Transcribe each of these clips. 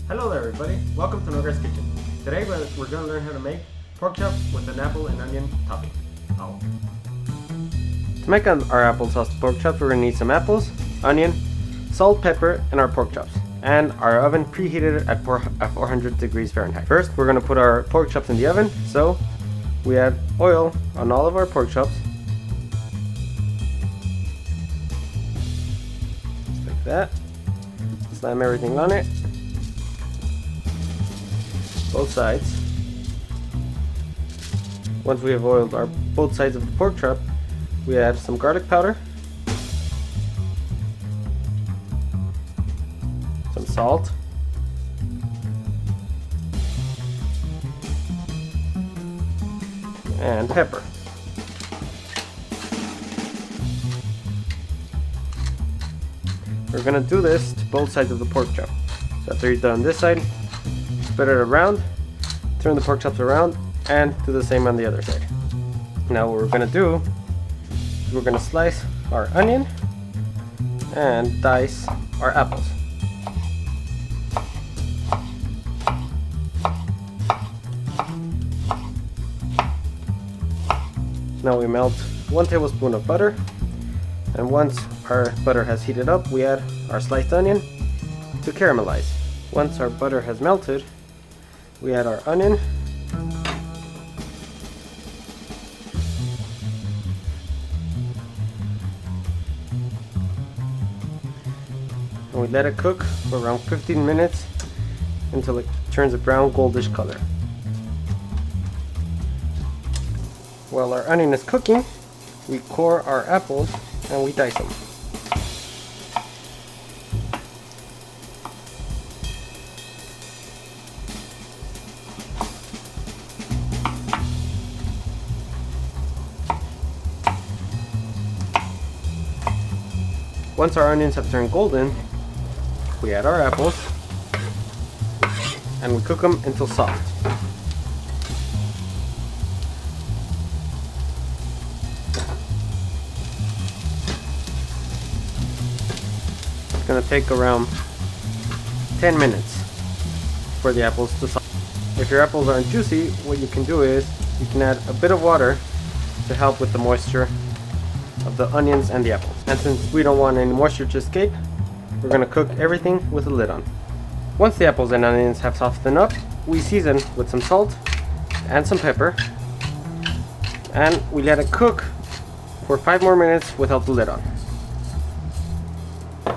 Hello there everybody, welcome to Nogard's Kitchen. Today we're going to learn how to make pork chop with an apple and onion topping. To make our applesauce pork chops, we're going to need some apples, onion, salt, pepper, and our pork chops. And our oven preheated at 400 degrees Fahrenheit. First, we're going to put our pork chops in the oven, so we add oil on all of our pork chops. Just like that. Slam everything on it. Both sides. Once we have oiled both sides of the pork chop, we add some garlic powder, some salt, and pepper. We're gonna do this to both sides of the pork chop. So after you've done this side, spread it around, turn the pork chops around, and do the same on the other side. Now what we're gonna do is we're gonna slice our onion and dice our apples. Now we melt 1 tablespoon of butter, and once our butter has heated up, we add our sliced onion to caramelize. Once our butter has melted, we add our onion, and we let it cook for around 15 minutes until it turns a brown goldish color. While our onion is cooking, we core our apples and we dice them. Once our onions have turned golden, we add our apples and we cook them until soft. It's going to take around 10 minutes for the apples to soften. If your apples aren't juicy, what you can do is you can add a bit of water to help with the moisture of the onions and the apples. And since we don't want any moisture to escape, we're going to cook everything with a lid on. Once the apples and onions have softened up, we season with some salt and some pepper, and we let it cook for 5 more minutes without the lid on.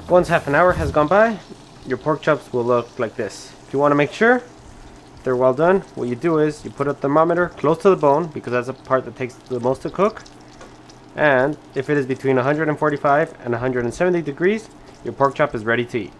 Once half an hour has gone by, your pork chops will look like this. If you want to make sure they're well done, what you do is you put a thermometer close to the bone, because that's the part that takes the most to cook. And if it is between 145 and 170 degrees, your pork chop is ready to eat.